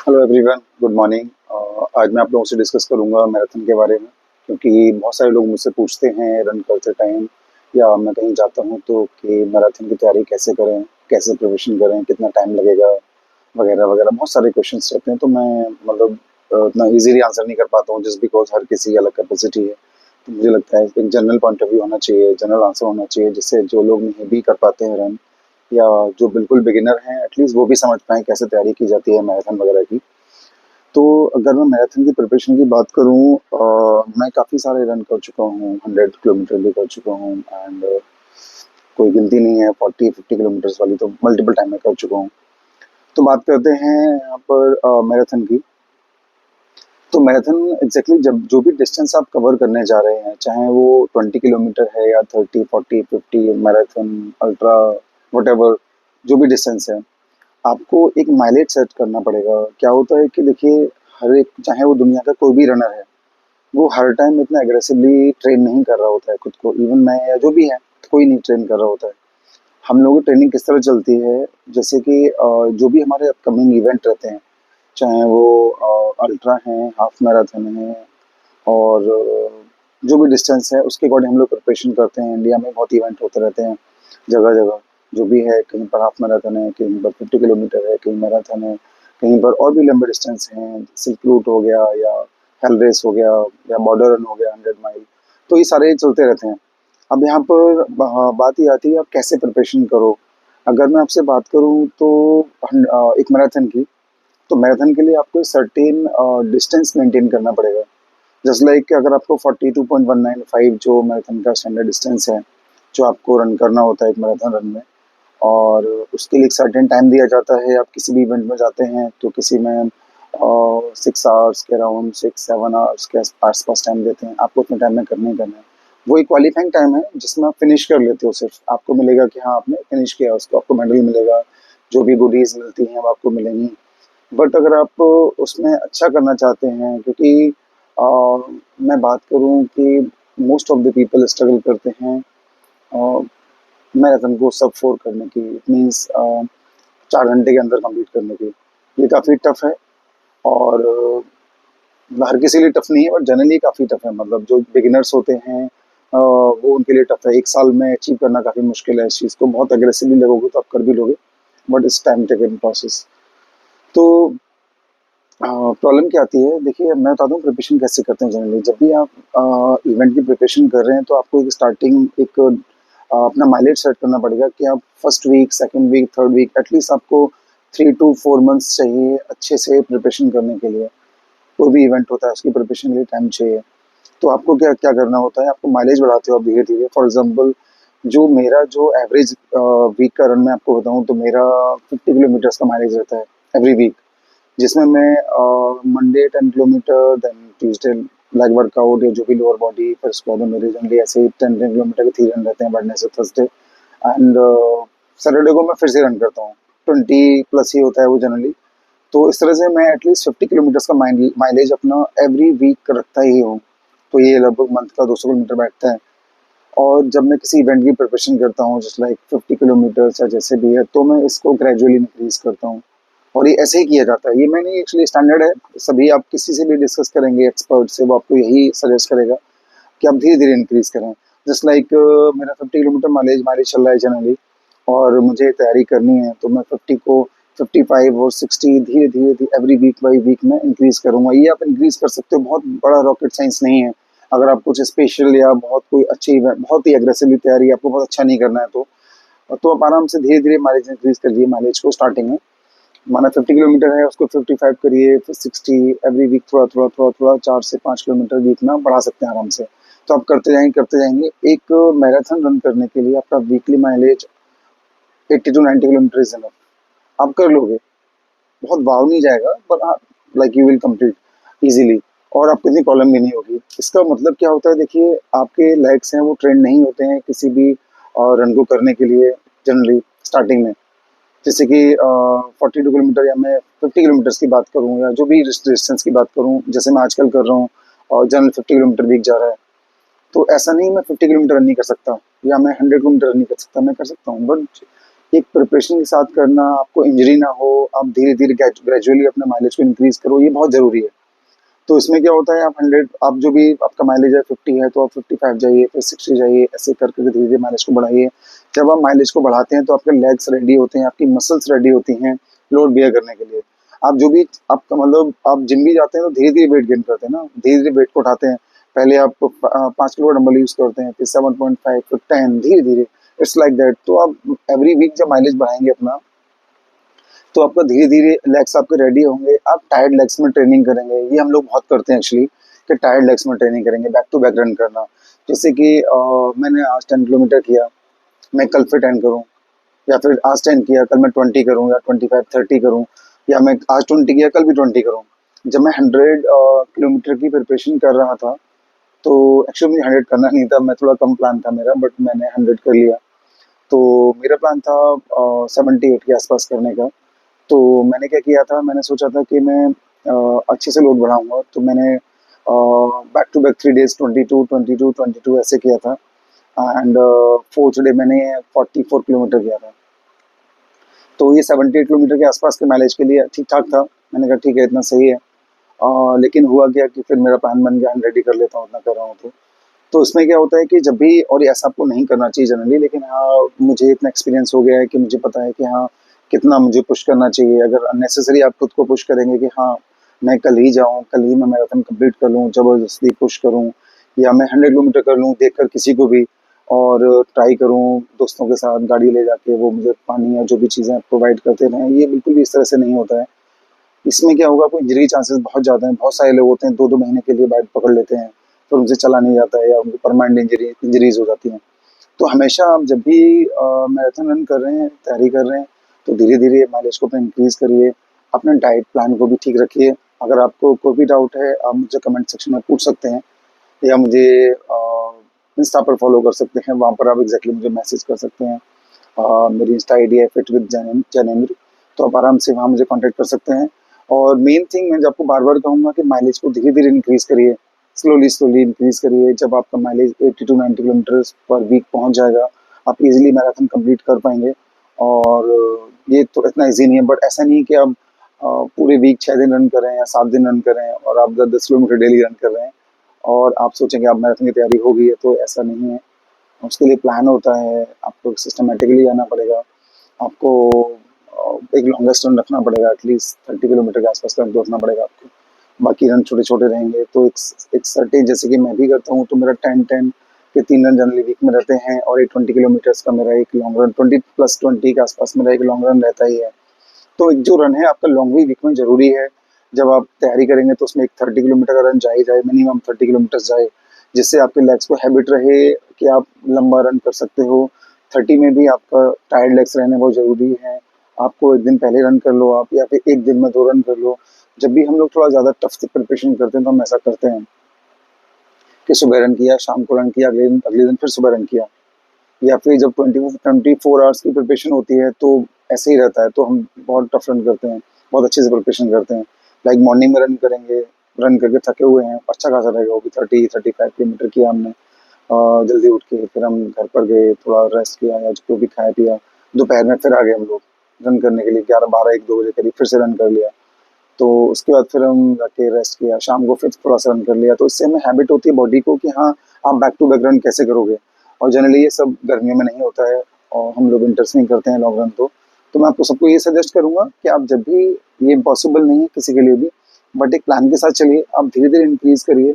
Hello everyone, good morning. आज मैं आप लोगों से डिस्कस करूंगा मैराथन के बारे में, क्योंकि बहुत सारे लोग मुझसे पूछते हैं रन करते टाइम या मैं कहीं जाता हूं तो कि मैराथन की तैयारी कैसे करें, कैसे प्रिपरेशन करें, कितना टाइम लगेगा, वगैरह वगैरह। बहुत सारे क्वेश्चंस रहते हैं, तो मैं मतलब उतना इजीली आंसर नहीं कर पाता हूं, जस्ट बिकॉज हर किसी की अलग कैपेसिटी है। तो मुझे लगता है एक जनरल पॉइंट ऑफ व्यू होना चाहिए, जनरल आंसर होना चाहिए, जिससे जो लोग नहीं भी कर पाते हैं रन या जो बिल्कुल बिगिनर हैं एटलीस्ट वो भी समझ पाएँ कैसे तैयारी की जाती है मैराथन वगैरह की। तो अगर मैं मैराथन की प्रिपरेशन की बात करूँ, मैं काफ़ी सारे रन कर चुका हूँ, 100 किलोमीटर भी कर चुका हूँ एंड कोई गिनती नहीं है, 40-50 किलोमीटर्स वाली तो मल्टीपल टाइम में कर चुका हूँ। तो बात करते हैं यहाँ पर मैराथन की। तो मैराथन एग्ज़ैक्टली जब जो भी डिस्टेंस आप कवर करने जा रहे हैं, चाहे वो 20 किलोमीटर है या 30, 40, 50 मैराथन, अल्ट्रा, व्हाटएवर जो भी डिस्टेंस है, आपको एक माइलेज सेट करना पड़ेगा। क्या होता है कि देखिए, हर एक चाहे वो दुनिया का कोई भी रनर है, वो हर टाइम इतना एग्रेसिवली ट्रेन नहीं कर रहा होता है खुद को। इवन मैं या जो भी है, कोई नहीं ट्रेन कर रहा होता है। हम लोगों की ट्रेनिंग किस तरह चलती है, जैसे कि जो भी हमारे अपकमिंग इवेंट रहते हैं, चाहे वो अल्ट्रा है, हाफ मैराथन है और जो भी डिस्टेंस है उसके अकॉर्डिंग हम लोग प्रिपरेशन करते हैं। इंडिया में बहुत इवेंट होते रहते हैं जगह-जगह, जो भी है, कहीं पर हाफ मैराथन है, कहीं पर 50 किलोमीटर है, कहीं मैराथन है, कहीं पर और भी लंबे डिस्टेंस हैं, सिल्क रूट हो गया या हेल रेस हो गया या बॉर्डर रन हो गया 100 माइल। तो ये सारे चलते रहते हैं। अब यहाँ पर बात ये आती है आप कैसे प्रिपरेशन करो। अगर मैं आपसे बात करूँ तो एक मैराथन की, तो मैराथन के लिए आपको सर्टेन डिस्टेंस मेंटेन करना पड़ेगा। जस्ट लाइक कि अगर आपको 42.195 जो मैराथन का स्टैंडर्ड डिस्टेंस है, जो आपको रन करना होता है एक मैराथन रन में, और उसके लिए एक सर्टेन टाइम दिया जाता है। आप किसी भी इवेंट में जाते हैं तो किसी में 6 आवर्स के अराउंड, 6-7 आवर्स के आस-पास टाइम देते हैं। आपको उतने टाइम में करना ही करना है। वो एक क्वालिफाइंग टाइम है जिसमें आप फिनिश कर लेते हो सिर्फ़। आपको मिलेगा कि हाँ, आपने फिनिश किया, उसको आपको मेडल मिलेगा, जो भी गुडीज़ मिलती हैं वो आपको मिलेंगी। बट अगर आप उसमें अच्छा करना चाहते हैं, क्योंकि अ, मैं बात करूँ कि most of the people struggle करते हैं मैराथन को सब 4 करने की, इट मीन्स 4 घंटे के अंदर कंप्लीट करने की। ये काफ़ी टफ है और हर किसी के लिए टफ नहीं है, बट जनरली काफ़ी टफ है। मतलब जो बिगिनर्स होते हैं वो उनके लिए टफ है। 1 साल में अचीव करना काफ़ी मुश्किल है इस चीज़ को। बहुत एग्रेसिवली लगोगे तो आप कर भी लोगे, but it's time taking process. तो प्रॉब्लम क्या आती है, देखिए मैं बताता हूँ प्रिपरेशन कैसे करते हैं जनरली। जब भी आप इवेंट की प्रिपरेशन कर रहे हैं तो आपको एक स्टार्टिंग एक अपना माइलेज सेट करना पड़ेगा कि आप first week, second week, third week at least आपको 3 टू 4 मंथ्स चाहिए अच्छे से प्रिपरेशन करने के लिए। कोई भी इवेंट होता है उसकी प्रिपरेशन के लिए टाइम चाहिए। तो आपको क्या क्या करना होता है, आपको माइलेज बढ़ाते हो आप धीरे-धीरे। फॉर एग्ज़ाम्पल जो मेरा जो एवरेज वीक का रन मैं आपको बताऊँ तो मेरा 50 किलोमीटर्स का माइलेज रहता है एवरी वीक। जिसमें मैं Monday 10 kilometre, then Tuesday leg workout या जो भी लोअर बॉडी, फिर उसके बाद मेरे जनरली ऐसे ही 10-10 किलोमीटर के 3 रन रहते हैं वेडनेसडे, थर्सडे एंड सैटरडे को मैं फिर से रन करता हूँ। 20 प्लस ही होता है वो जनरली। तो इस तरह से मैं एटलीस्ट 50 किलोमीटर्स का माइलेज अपना एवरी वीक रखता ही हूँ। तो ये लगभग मंथ का 200 किलोमीटर बैठता है। और जब मैं किसी इवेंट की प्रिपरेशन करता हूँ जस्ट लाइक 50 किलोमीटर्स या जैसे भी है, तो मैं इसको ग्रेजुअली इंक्रीज़ करता हूँ। और ये ऐसे ही किया जाता है। ये मैंने एक्चुअली स्टैंडर्ड है, सभी आप किसी से भी डिस्कस करेंगे एक्सपर्ट से, वो आपको यही सजेस्ट करेगा कि आप धीरे-धीरे इंक्रीज़ करें। जस्ट लाइक मेरा 50 किलोमीटर माइलेज माइलेज चल रहा है जनरली और मुझे तैयारी करनी है, तो मैं 50 को 55 और 60 धीरे-धीरे एवरी वीक बाय वीक मैं इंक्रीज़ करूँगा। ये आप इंक्रीज़ कर सकते हो, बहुत बड़ा रॉकेट साइंस नहीं है। अगर आप कुछ स्पेशल या बहुत कोई अच्छी इवेंट, बहुत ही एग्रेसिवली तैयारी आपको बहुत अच्छा नहीं करना है तो आप आराम से धीरे-धीरे माइलेज इंक्रीज़ करिए माइलेज को स्टार्टिंग में। माना 50 किलोमीटर है उसको 55 करिए, फिर 60 एवरी वीक थोड़ा-थोड़ा 4 से 5 किलोमीटर वीक में आप बढ़ा सकते हैं आराम से। तो आप करते जाएँगे। एक मैराथन रन करने के लिए आपका weekly mileage 80 to 90 kilometre is enough. आप कर लोगे। बहुत वाव नहीं जाएगा, पर हाँ, like you will complete easily और आपको इतनी प्रॉब्लम भी नहीं होगी। इसका मतलब क्या होता है, देखिए आपके लेग्स हैं वो ट्रेंड नहीं होते हैं किसी भी रन को करने के लिए जनरली स्टार्टिंग में। जैसे कि 42 किलोमीटर या मैं 50 किलोमीटर्स की बात करूँ या जो भी डिस्टेंस की बात करूँ, जैसे मैं आजकल कर रहा हूँ और जनरल 50 किलोमीटर वीक जा रहा है। तो ऐसा नहीं मैं 50 किलोमीटर रन नहीं कर सकता या मैं 100 किलोमीटर रन नहीं कर सकता, मैं कर सकता हूँ। बट एक प्रिपरेशन के साथ करना, आपको इंजरी ना हो, आप धीरे-धीरे ग्रेजुअली अपने माइलेज को इंक्रीज़ करो, ये बहुत ज़रूरी है। तो इसमें क्या होता है, आप 100 आप जो भी आपका माइलेज है 50 है, तो आप 55 जाइए, फिर 60 जाइए, ऐसे करके धीरे-धीरे माइलेज को बढ़ाइए। जब आप माइलेज को बढ़ाते हैं, तो आपके लेग्स रेडी होते हैं, आपकी मसल्स रेडी होती हैं लोड बेयर करने के लिए। आप जो भी आपका मतलब आप जिम भी जाते हैं, तो धीरे-धीरे वेट गेन करते हैं ना, धीरे-धीरे वेट को उठाते हैं। पहले आप 5 किलो का डंबल यूज़ करते हैं, फिर 7.5 फिर 10 धीरे-धीरे, इट्स लाइक दैट। तो आप एवरी वीक जब माइलेज बढ़ाएँगे अपना, तो आपका धीरे-धीरे लेग्स आपके रेडी होंगे, आप टायर्ड लेग्स में ट्रेनिंग करेंगे। ये हम लोग बहुत करते हैं एक्चुअली कि टायर्ड लेग्स में ट्रेनिंग करेंगे, बैक टू बैक रन करना। जैसे कि मैंने आज 10 किलोमीटर किया, मैं कल फिर 10 करूँ, या फिर आज 10 किया, कल मैं 20 करूँ या 25, 30 करूँ, या मैं आज 20 किया, कल भी 20 करूँ। जब मैं 100 किलोमीटर की प्रिपरेशन कर रहा था, तो एक्चुअली मुझे 100 करना नहीं था, मैं थोड़ा कम प्लान था मेरा, बट मैंने 100 कर लिया। तो मेरा प्लान था 78 के आसपास करने का। तो मैंने क्या किया था, मैंने सोचा था कि मैं अच्छे से लोड बढ़ाऊँगा, तो मैंने बैक टू बैक 3 डेज़ 22, 22, 22 ऐसे किया था, एंड 4th डे मैंने 44 किलोमीटर किया था। तो ये 78 किलोमीटर के आसपास के माइलेज के लिए ठीक-ठाक था। मैंने कहा ठीक है, इतना सही है। लेकिन हुआ क्या कि फिर मेरा प्लान बन गया, 100 ही कर लेता हूँ, इतना कर रहा हूँ तो। तो इसमें क्या होता है कि जब भी, और ये ऐसा आपको नहीं करना चाहिए जनरली, लेकिन हाँ, मुझे इतना एक्सपीरियंस हो गया है कि मुझे पता है कि हाँ, कितना मुझे पुश करना चाहिए। अगर अननेसेसरी आप खुद को पुश करेंगे कि हाँ, मैं कल ही जाऊँ, कल ही मैं मैराथन कंप्लीट कर लूँ, ज़बरदस्ती पुश करूँ, या मैं 100 किलोमीटर कर लूँ देखकर किसी को भी, और ट्राई करूँ दोस्तों के साथ गाड़ी ले जाके वो मुझे पानी या जो भी चीज़ें प्रोवाइड करते रहें, ये बिल्कुल भी इस तरह से नहीं होता है। इसमें क्या होगा, आपको इंजरी के चांसेस बहुत ज़्यादा हैं। बहुत सारे लोग होते हैं 2-2 महीने के लिए बैट पकड़ लेते हैं, फिर उनसे चला नहीं जाता है, या उनको परमानेंट इंजरीज़ हो जाती हैं। तो हमेशा आप जब भी मैराथन रन कर रहे हैं, तैयारी कर रहे हैं, तो धीरे-धीरे माइलेज को अपना इंक्रीज़ करिए, अपने डाइट प्लान को भी ठीक रखिए। अगर आपको कोई भी डाउट है, आप मुझे कमेंट सेक्शन में पूछ सकते हैं, या मुझे इंस्टा पर फॉलो कर सकते हैं, वहाँ पर आप एग्ज़ैक्टली मुझे मैसेज कर सकते हैं। मेरी इंस्टा आईडी है फिट विद जैनेंद्र, तो आप आराम से वहाँ मुझे कॉन्टैक्ट कर सकते हैं। और मेन थिंग मैं जो आपको बार-बार कहूँगा कि माइलेज को धीरे-धीरे इंक्रीज़ करिए, स्लोली इंक्रीज़ करिए। जब आपका mileage 80 to 90 kilometres per week पहुँच जाएगा, आप ईज़िली मैराथन कंप्लीट कर पाएँगे। और ये तो इतना ईज़ी नहीं है, बट ऐसा नहीं है कि आप पूरे वीक 6 दिन रन कर रहे हैं या 7 दिन रन कर रहे हैं और आप 10-10 किलोमीटर डेली रन कर रहे हैं, और आप सोचें कि आप मैराथन की तैयारी हो गई है, तो ऐसा नहीं है। उसके लिए प्लान होता है, आपको सिस्टमैटिकली आना पड़ेगा, आपको एक लॉन्गेस्ट रन रखना पड़ेगा, एटलीस्ट 30 किलोमीटर के आसपास का रन तो रखना पड़ेगा आपको। बाकी रन छोटे-छोटे रहेंगे, तो एक सर्टेन, जैसे कि मैं भी करता हूँ, तो मेरा 10-10 के 3 रन जनरली वीक में रहते हैं, और एक 20 किलोमीटर्स का मेरा एक लॉन्ग रन, 20 प्लस 20 के आसपास मेरा एक लॉन्ग रन रहता ही है। तो एक जो रन है आपका लॉन्ग भी वीक में ज़रूरी है। जब आप तैयारी करेंगे, तो उसमें एक 30 किलोमीटर का रन जा ही जाए, मिनिमम 30 किलोमीटर्स जाए, जिससे आपके लेग्स को हैबिट रहे कि आप लंबा रन कर सकते हो। 30 में भी आपका टायर्ड लेग्स रहने बहुत ज़रूरी है। आपको 1 दिन पहले रन कर लो आप, या फिर 1 दिन में 2 रन कर लो। जब भी हम लोग थोड़ा ज़्यादा टफ से प्रिपरेशन करते हैं, तो हम ऐसा करते हैं कि सुबह रन किया, शाम को रन किया, अगले दिन फिर सुबह रन किया। या फिर जब 24 आवर्स की प्रिपरेशन होती है, तो ऐसे ही रहता है, तो हम बहुत टफ रन करते हैं, बहुत अच्छे से प्रिपरेशन करते हैं। लाइक मॉर्निंग में रन करेंगे, रन करके थके हुए हैं, अच्छा खासा रहेगा, वो भी 30-35 किलोमीटर किया हमने। जल्दी उठ के फिर हम घर पर गए, थोड़ा रेस्ट किया या जो भी खाया पिया, दोपहर में फिर आ गए हम लोग रन करने के लिए, 11-12-1-2 बजे करीब फिर से रन कर लिया। तो उसके बाद फिर हम जाके रेस्ट किया, शाम को फिर थोड़ा-सा रन कर लिया, तो इससे हमें हैबिट होती है बॉडी को कि हाँ, आप बैक टू बैक रन कैसे करोगे। और जनरली ये सब गर्मियों में नहीं होता है, और हम लोग विंटर्स में ही करते हैं लॉन्ग रन तो। तो मैं आपको सबको ये सजेस्ट करूँगा कि आप जब भी, ये इम्पॉसिबल नहीं है किसी के लिए भी, बट एक प्लान के साथ चलिए, आप धीरे-धीरे इंक्रीज़ करिए,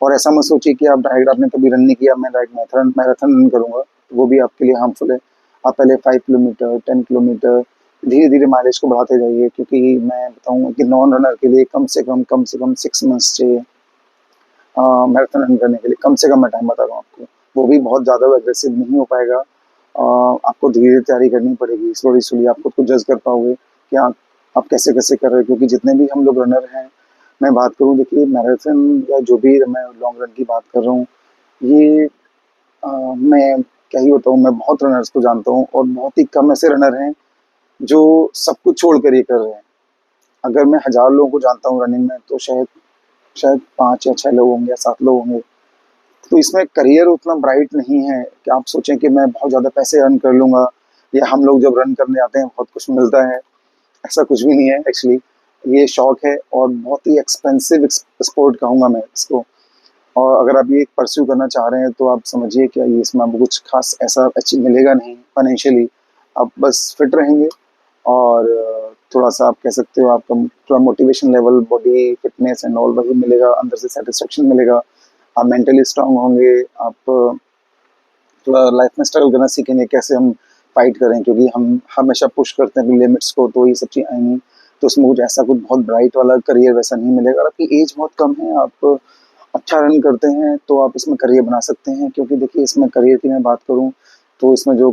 और ऐसा मत सोचिए कि आप डायरेक्ट, आपने कभी रन नहीं किया, मैं डायरेक्ट मैराथन रन करूँगा, तो वो भी आपके लिए हार्मफुल है। आप पहले 5 किलोमीटर, 10 किलोमीटर धीरे-धीरे माइलेज को बढ़ाते जाइए, क्योंकि मैं बताऊँ कि नॉन रनर के लिए कम से कम 6 मंथ्स चाहिए मैराथन रन करने के लिए, कम से कम मैं टाइम बता रहा हूँ आपको। वो भी बहुत ज़्यादा एग्रेसिव नहीं हो पाएगा। आपको धीरे तैयारी करनी पड़ेगी, स्लोली आप खुद को जज कर पाओगे कि आप कैसे-कैसे कर रहे हो, क्योंकि जितने भी हम लोग रनर हैं, मैं बात करूँ, देखिए मैराथन या जो भी मैं लॉन्ग रन की बात कर रहा हूँ, ये मैं क्या ही बताऊँ, मैं बहुत रनर्स को जानता हूँ, और बहुत ही कम ऐसे रनर हैं जो सब कुछ छोड़ कर ये कर रहे हैं। अगर मैं 1000 लोगों को जानता हूँ रनिंग में, तो शायद शायद 5 या 6 लोग होंगे या 7 लोग होंगे। तो इसमें करियर उतना ब्राइट नहीं है कि आप सोचें कि मैं बहुत ज़्यादा पैसे अर्न कर लूँगा, या हम लोग जब रन करने आते हैं बहुत कुछ मिलता है, ऐसा कुछ भी नहीं है एक्चुअली। ये शौक है और बहुत ही एक्सपेंसिव स्पोर्ट कहूँगा मैं इसको। और अगर आप ये परस्यू करना चाह रहे हैं तो आप समझिए कि ये इसमें आपको कुछ खास ऐसा अचीव मिलेगा नहीं फाइनेंशियली। आप बस फिट रहेंगे और थोड़ा-सा आप कह सकते हो आपका थोड़ा motivation level, body fitness and all वही मिलेगा, अंदर से सैटिस्फैक्शन मिलेगा। आप मेंटली स्ट्रांग होंगे, आप थोड़ा लाइफ में स्ट्रगल करना सीखेंगे, कैसे हम फाइट करें, क्योंकि हम हमेशा पुश करते हैं अपनी लिमिट्स को, तो ये सब चीज़ें आएँगी। तो उसमें कुछ ऐसा कुछ बहुत ब्राइट वाला करियर वैसा नहीं मिलेगा। और आपकी एज बहुत कम है, आप अच्छा रन करते हैं तो आप इसमें करियर बना सकते हैं, क्योंकि देखिए इसमें करियर की मैं बात करूँ तो इसमें जो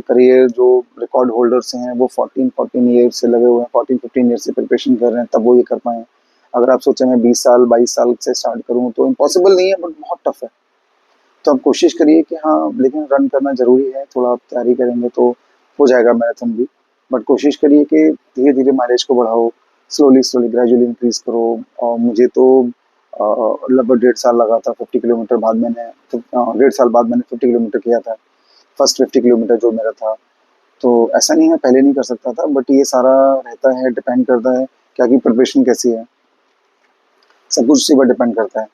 रिकॉर्ड होल्डर्स हैं वो 14 ईयर्स से लगे हुए हैं, 14-15 ईयर्स से प्रिपरेशन कर रहे हैं तब वो ये कर पाए हैं। अगर आप सोचें मैं 20 साल 22 साल से स्टार्ट करूँ तो इम्पॉसिबल नहीं है, बट बहुत टफ है। तो आप कोशिश करिए कि हाँ, लेकिन रन करना ज़रूरी है, थोड़ा आप तैयारी करेंगे तो हो जाएगा मैराथन भी। बट कोशिश करिए कि धीरे-धीरे माइलेज को बढ़ाओ, स्लोली-स्लोली ग्रेजुअली इंक्रीज़ करो। और मुझे तो लगभग डेढ़ साल लगा था, 50 किलोमीटर बाद मैंने डेढ़ साल बाद मैंने 50 किलोमीटर किया था, फर्स्ट 50 किलोमीटर जो मेरा था। तो ऐसा नहीं है पहले नहीं कर सकता था, बट ये सारा रहता है, डिपेंड करता है कि आपकी प्रिपरेशन कैसी है, सब कुछ उसी पर डिपेंड करता है।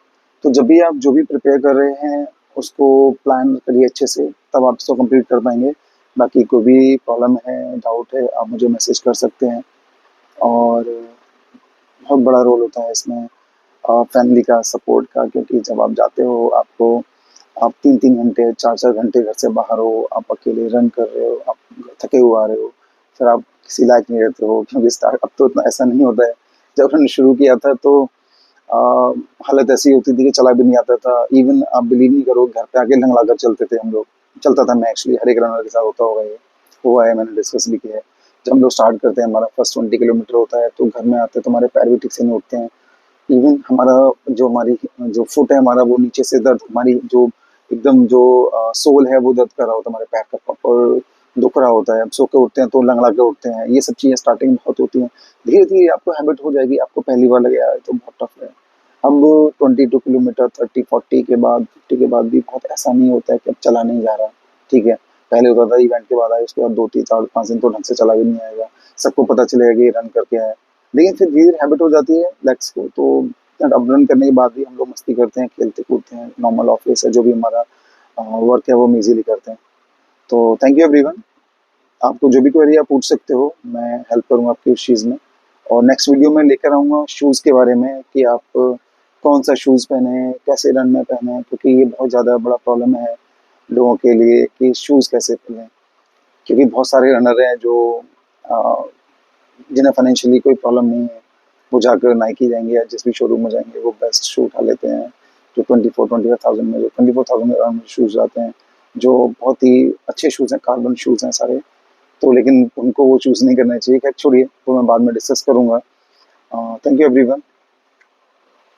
तो जब भी आप जो भी प्रिपेयर कर रहे हैं, उसको प्लान करिए अच्छे से, तब आप इसको कंप्लीट कर पाएँगे। बाकी कोई भी प्रॉब्लम है, डाउट है, आप मुझे मैसेज कर सकते हैं। और बहुत बड़ा रोल होता है इसमें फैमिली का, सपोर्ट का, क्योंकि जब आप जाते हो आपको आप 3-3 घंटे, 4-4 घंटे घर से बाहर हो, आप अकेले रन कर रहे हो, आप थके हुए आ रहे हो, फिर आप किसी लायक नहीं रहते हो, क्योंकि स्टार्ट अब तो इतना ऐसा नहीं होता है। जब हमने शुरू किया था तो अ, हालत ऐसी होती थी कि चला भी नहीं आता था। इवन आप बिलीव नहीं करोगे, घर पे आके लंगड़ा कर चलते थे हम लोग। चलता था मैं एक्चुअली, हर एक रनर के साथ होता होगा ये। हुआ है, मैंने डिस्कस भी किया है। जब हम लोग स्टार्ट करते हैं, हमारा फर्स्ट 20 किलोमीटर होता है, तो घर में आते तो हमारे पैर भी ठीक से नहीं उठते हैं। इवन हमारी जो फुट है हमारा, वो नीचे से दर्द, हमारी जो एकदम जो सोल है वो दर्द कर रहा होता है, हमारे पैर का प्रॉपर दुख रहा होता है। अब सो के उठते हैं तो लंगड़ा के उठते हैं। ये सब चीज़ें स्टार्टिंग में बहुत होती हैं। धीरे-धीरे आपको हैबिट हो जाएगी। आपको पहली बार लगेगा यार ये तो बहुत टफ है। अब 22 किलोमीटर 30-40 के बाद 50 के बाद भी बहुत ऐसा नहीं होता है कि अब चला नहीं जा रहा, ठीक है। पहले होता था इवेंट के बाद आए, उसके बाद 2-3 4-5 दिन तो ढंग से चला भी नहीं आएगा। सबको पता चलेगा कि ये रन करके आया है। लेकिन फिर धीरे-धीरे हैबिट हो जाती है लेग्स को, तो अब रन करने के बाद भी हम लोग मस्ती करते हैं, खेलते-कूदते हैं, नॉर्मल ऑफिस है, जो भी हमारा वर्क है वो हम ईज़िली करते हैं। तो थैंक यू एवरीवन। आपको जो भी क्वेरी आप पूछ सकते हो, मैं हेल्प करूँगा आपकी उस चीज़ में। और नेक्स्ट वीडियो में लेकर आऊँगा शूज़ के बारे में कि आप कौन-सा शूज़ पहनें, कैसे रन में पहनें, क्योंकि ये बहुत ज़्यादा बड़ा प्रॉब्लम है लोगों के लिए कि शूज़ कैसे पहनें। क्योंकि बहुत सारे रनर हैं जो अ, जिन्हें फाइनेंशियली कोई प्रॉब्लम नहीं है, वो जाकर नाइकी जाएँगे या जिस भी शोरूम में जाएँगे, वो बेस्ट शू उठा लेते हैं, जो 24-25,000 में, जो 24,000 में शूज़ आते हैं, जो बहुत ही अच्छे शूज़ हैं, कार्बन शूज़ हैं सारे। तो लेकिन उनको वो चूज़ नहीं करना चाहिए। खैर छोड़िए, वो मैं बाद में डिस्कस करूँगा। Thank you everyone.